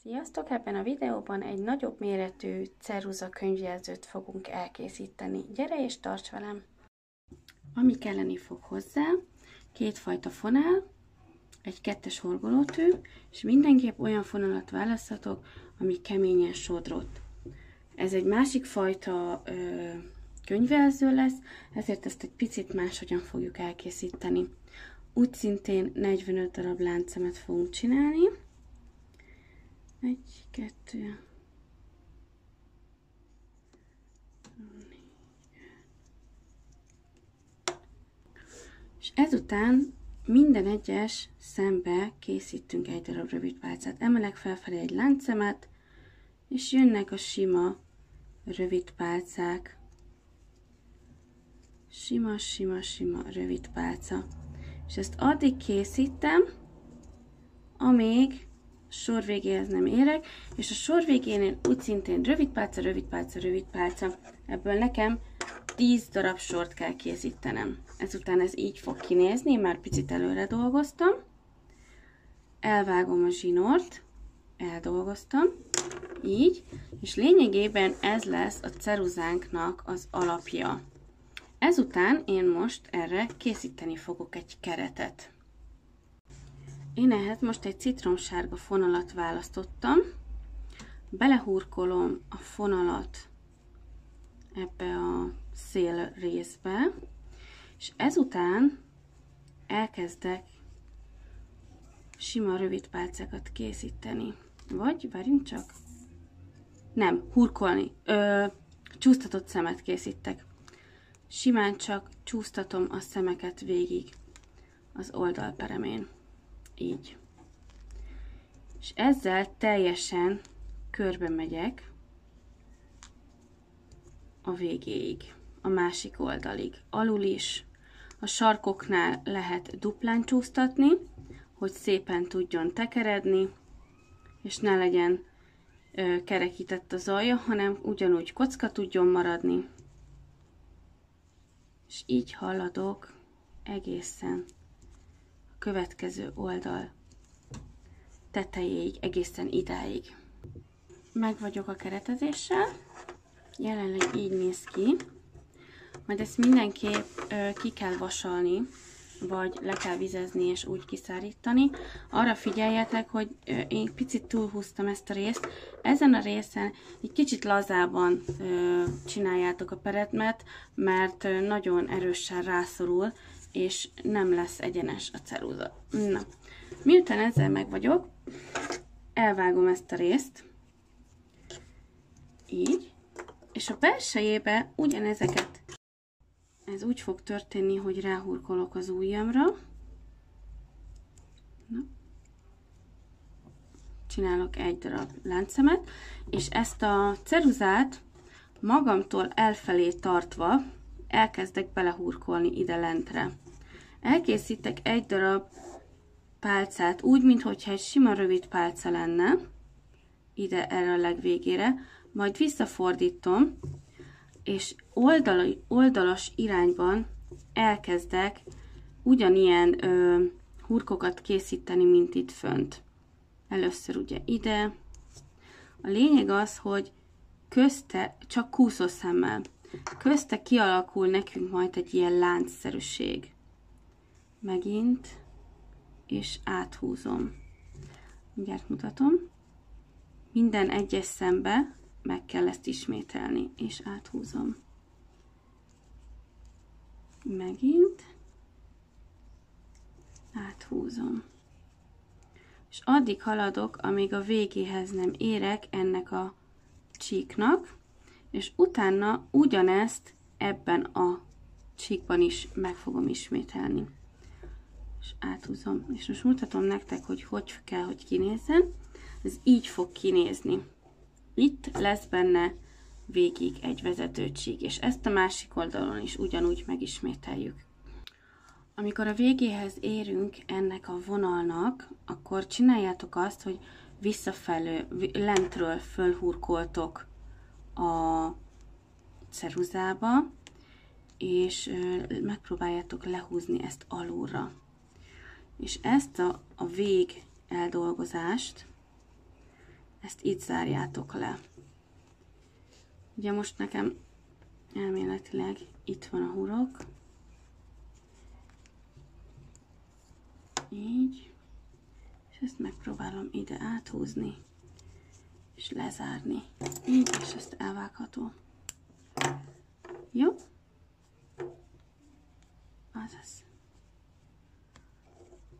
Sziasztok! Ebben a videóban egy nagyobb méretű ceruza könyvjelzőt fogunk elkészíteni. Gyere és tarts velem! Ami kelleni fog hozzá, kétfajta fonál, egy kettes horgolótű, és mindenképp olyan fonalat választhatok, ami keményen sodrott. Ez egy másik fajta könyvjelző lesz, ezért ezt egy picit máshogyan fogjuk elkészíteni. Úgy szintén 45 darab láncszemet fogunk csinálni. 1, 2, 3, 4, és ezután minden egyes szembe készítünk egy darab rövid pálcát. Emelek felfelé egy láncszemet, és jönnek a sima rövid pálcák. Sima, sima, sima rövid pálca. És ezt addig készítem, amíg sor végéhez nem érek, és a sor végénél úgy szintén rövid pálca, rövid pálca, rövid pálca. Ebből nekem 10 darab sort kell készítenem. Ezután ez így fog kinézni, már picit előre dolgoztam. Elvágom a zsinort, eldolgoztam, így, és lényegében ez lesz a ceruzánknak az alapja. Ezután én most erre készíteni fogok egy keretet. Én ehhez most egy citromsárga fonalat választottam, belehurkolom a fonalat ebbe a szél részbe, és ezután elkezdek sima rövid pálcákat készíteni. Vagy, várjunk csak, nem, hurkolni, csúsztatott szemet készítek. Simán csak csúsztatom a szemeket végig az oldalperemén. Így. És ezzel teljesen körbe megyek a végéig, a másik oldalig. Alul is a sarkoknál lehet duplán csúsztatni, hogy szépen tudjon tekeredni, és ne legyen kerekített az alja, hanem ugyanúgy kocka tudjon maradni. És így haladok egészen a következő oldal tetejéig, egészen idáig. Meg vagyok a keretezéssel, jelenleg így néz ki, majd ezt mindenképp ki kell vasalni, vagy le kell vizezni és úgy kiszárítani. Arra figyeljetek, hogy én picit túlhúztam ezt a részt. Ezen a részen egy kicsit lazában csináljátok a peretmet, mert nagyon erősen rászorul, és nem lesz egyenes a ceruza. Na, miután ezzel meg vagyok, elvágom ezt a részt, így, és a belsejébe ugyanezeket, ez úgy fog történni, hogy ráhurkolok az ujjamra. Na. Csinálok egy darab láncszemet, és ezt a ceruzát magamtól elfelé tartva elkezdek belehurkolni ide lentre. Elkészítek egy darab pálcát, úgy, mintha egy sima rövid pálca lenne, ide erre a legvégére, majd visszafordítom, és oldalas irányban elkezdek ugyanilyen hurkokat készíteni, mint itt fönt. Először ugye ide. A lényeg az, hogy közte, csak kúszószemmel, közte kialakul nekünk majd egy ilyen láncszerűség. Megint, és áthúzom. Mindjárt mutatom. Minden egyes szembe meg kell ezt ismételni, és áthúzom. Megint, áthúzom. És addig haladok, amíg a végéhez nem érek ennek a csíknak, és utána ugyanezt ebben a csíkban is meg fogom ismételni. És áthúzom. És most mutatom nektek, hogy kell, hogy kinézzen. Ez így fog kinézni. Itt lesz benne végig egy vezetőcsík, és ezt a másik oldalon is ugyanúgy megismételjük. Amikor a végéhez érünk ennek a vonalnak, akkor csináljátok azt, hogy visszafelé, lentről fölhurkoltok a ceruzába, és megpróbáljátok lehúzni ezt alulra. És ezt a vég eldolgozást ezt itt zárjátok le. Ugye most nekem elméletileg itt van a hurok. Így. És ezt megpróbálom ide áthúzni, és lezárni. Így, és ezt elvágható. Jó? Azaz.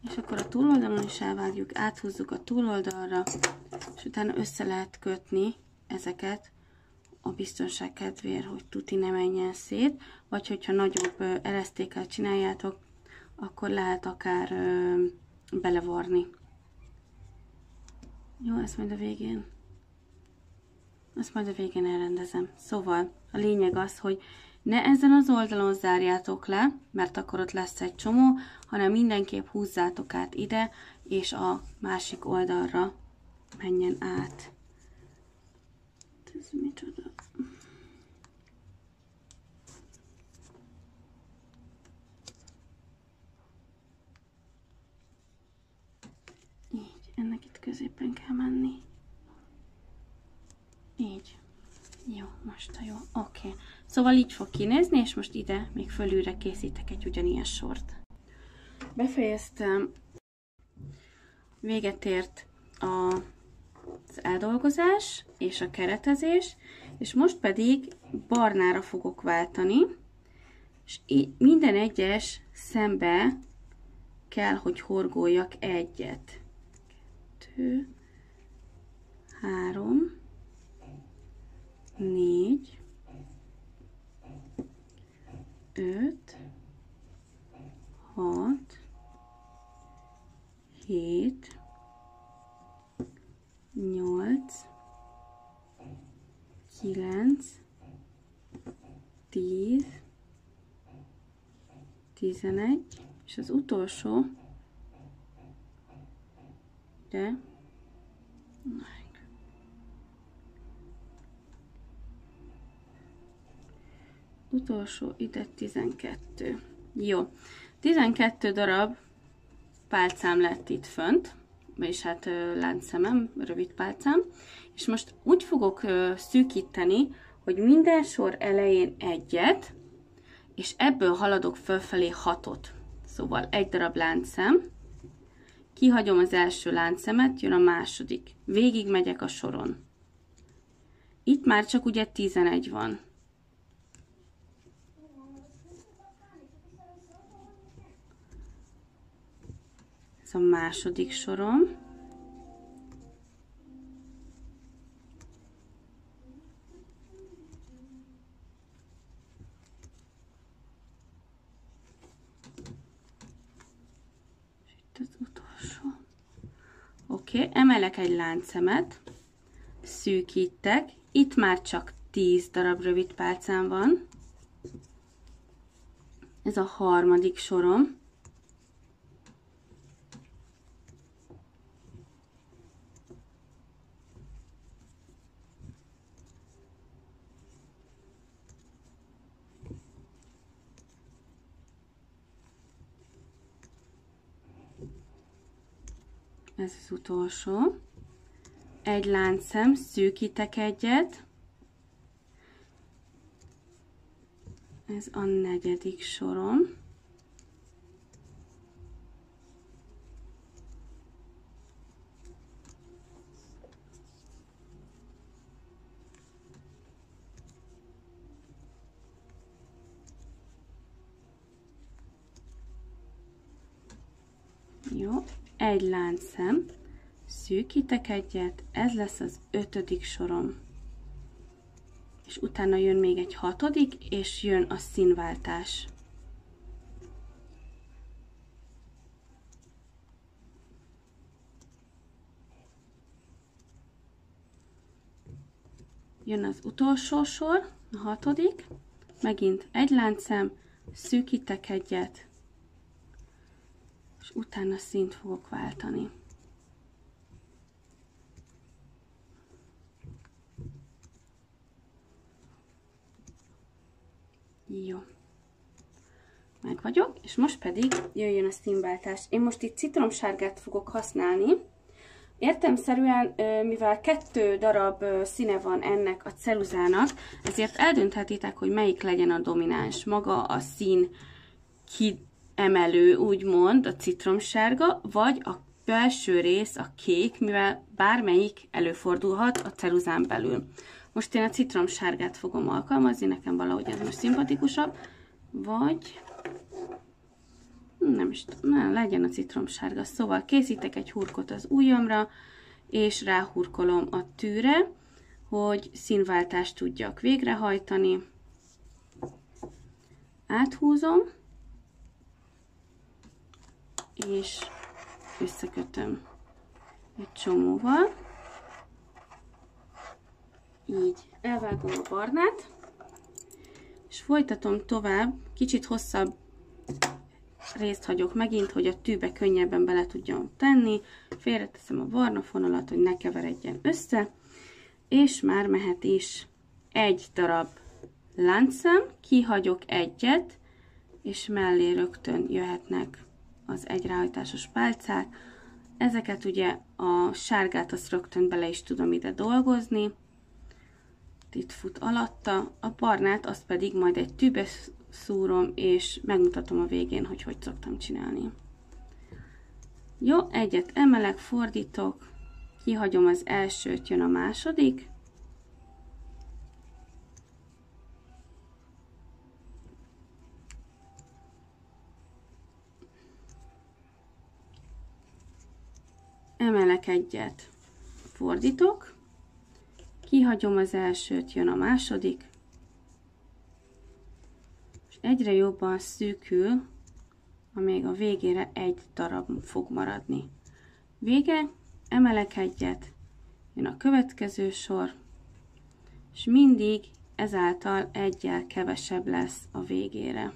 És akkor a túloldalon is elvágjuk, áthúzzuk a túloldalra, és utána össze lehet kötni ezeket a biztonság kedvéért, hogy tuti ne menjen szét, vagy hogyha nagyobb eresztékkel csináljátok, akkor lehet akár belevarni. Jó, ezt majd a végén elrendezem. Szóval a lényeg az, hogy ne ezen az oldalon zárjátok le, mert akkor ott lesz egy csomó, hanem mindenképp húzzátok át ide, és a másik oldalra menjen át. Ez micsoda? Így, ennek itt középen kell menni. Így. Jó, most jó. Oké. Szóval így fog kinézni, és most ide még fölülre készítek egy ugyanilyen sort. Befejeztem. Véget ért az eldolgozás és a keretezés, és most pedig barnára fogok váltani, és így minden egyes szembe kell, hogy horgoljak egyet. 2, 3, 4, 5, 6, 7, 8, 9, 10, 11, és az utolsó, de utolsó ide 12. Jó. 12 darab pálcám lett itt fönt, vagyis hát láncszemem, rövid pálcám, és most úgy fogok szűkíteni, hogy minden sor elején egyet, és ebből haladok fölfelé 6-ot. Szóval egy darab láncszem, kihagyom az első láncszemet, jön a második. Végig megyek a soron. Itt már csak ugye 11 van. Ez a második sorom. És itt az utolsó. Oké, emelek egy láncszemet, szűkítek. Itt már csak 10 darab rövid pálcám van. Ez a harmadik sorom. Ez az utolsó. Egy láncszem, szűkítek egyet. Ez a negyedik sorom. Jó. Egy láncszem, szűkítek egyet, ez lesz az 5. sorom. És utána jön még egy 6. és jön a színváltás. Jön az utolsó sor, a 6. Megint egy láncszem, szűkítek egyet, és utána színt fogok váltani. Jó. Meg vagyok, és most pedig jöjjön a színváltás. Én most itt citromsárgát fogok használni, Értelemszerűen, mivel 2 darab színe van ennek a ceruzának, ezért eldönthetitek, hogy melyik legyen a domináns. Maga a szín kiemelő, úgymond, a citromsárga, vagy a belső rész, a kék, mivel bármelyik előfordulhat a ceruzán belül. Most én a citromsárgát fogom alkalmazni, nekem valahogy ez most szimpatikusabb, vagy nem is tudom, legyen a citromsárga. Szóval készítek egy hurkot az ujjamra, és ráhurkolom a tűre, hogy színváltást tudjak végrehajtani. Áthúzom, és összekötöm egy csomóval. Így elvágom a barnát, és folytatom tovább, kicsit hosszabb részt hagyok megint, hogy a tűbe könnyebben bele tudjam tenni. Félreteszem a barna fonalat, hogy ne keveredjen össze, és már mehet is egy darab láncszem, kihagyok egyet, és mellé rögtön jöhetnek az egyráhajtásos pálcák. Ezeket ugye a sárgát azt rögtön bele is tudom ide dolgozni. Itt fut alatta, a barnát azt pedig majd egy tűbe szúrom, és megmutatom a végén, hogy hogy szoktam csinálni. Jó, egyet emelek, fordítok, kihagyom az elsőt, jön a második. Emelek egyet, fordítok, kihagyom az elsőt, jön a második, és egyre jobban szűkül, amíg a végére egy darab fog maradni. Vége, emelek egyet, jön a következő sor, és mindig ezáltal egyel kevesebb lesz a végére.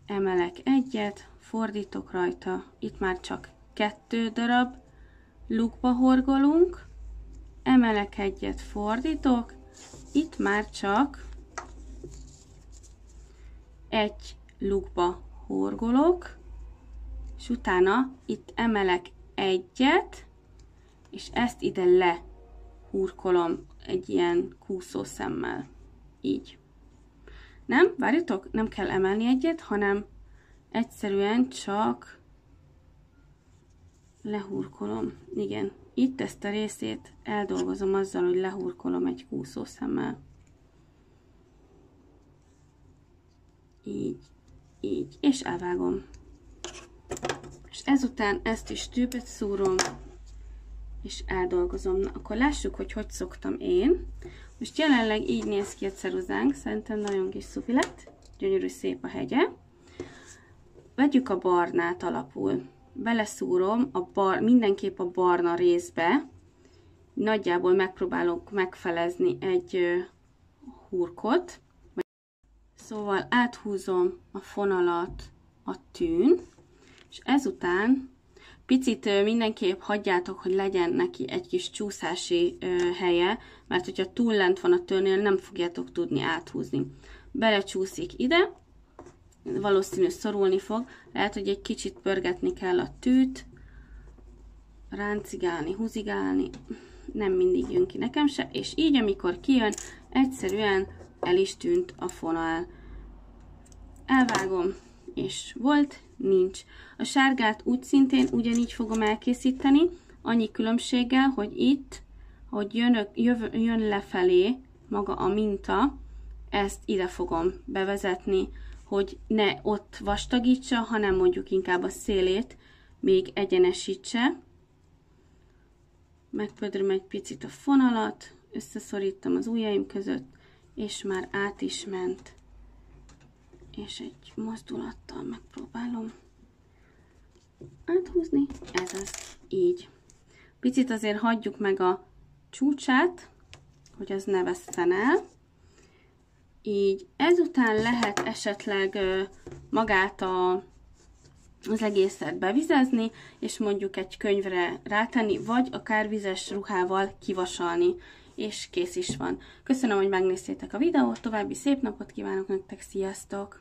Emelek egyet, fordítok rajta, itt már csak 2 darab lukba horgolunk, emelek egyet, fordítok, itt már csak egy lukba horgolok, és utána itt emelek egyet, és ezt ide lehurkolom egy ilyen kúszószemmel. Így. Nem? Várjatok, nem kell emelni egyet, hanem egyszerűen csak lehurkolom. Igen, itt ezt a részét eldolgozom azzal, hogy lehurkolom egy kúszószemmel. Így, így, és elvágom. És ezután ezt is tűbe szúrom, és eldolgozom. Na, akkor lássuk, hogy hogy szoktam én. Most jelenleg így néz ki a ceruzánk, szerintem nagyon kis szupi lett, gyönyörű szép a hegye. Vegyük a barnát alapul. Beleszúrom mindenképp a barna részbe, nagyjából megpróbálok megfelezni egy hurkot, szóval áthúzom a fonalat a tűn, és ezután picit mindenképp hagyjátok, hogy legyen neki egy kis csúszási helye, mert hogyha túl lent van a tőnél, nem fogjátok tudni áthúzni. Belecsúszik ide, valószínű szorulni fog, lehet, hogy egy kicsit pörgetni kell a tűt, ráncigálni, húzigálni, nem mindig jön ki nekem se, és így, amikor kijön, egyszerűen el is tűnt a fonal. Elvágom, és volt, nincs. A sárgát úgy szintén ugyanígy fogom elkészíteni, annyi különbséggel, hogy itt, hogy jön lefelé maga a minta, ezt ide fogom bevezetni, hogy ne ott vastagítsa, hanem mondjuk inkább a szélét még egyenesítse. Megpödröm egy picit a fonalat, összeszorítom az ujjaim között, és már át is ment. És egy mozdulattal megpróbálom áthúzni, ez az, így. Picit azért hagyjuk meg a csúcsát, hogy az ne vesszen el. Így ezután lehet esetleg magát az egészet bevizezni, és mondjuk egy könyvre rátenni, vagy akár vizes ruhával kivasalni, és kész is van. Köszönöm, hogy megnéztétek a videót, további szép napot kívánok nektek, sziasztok!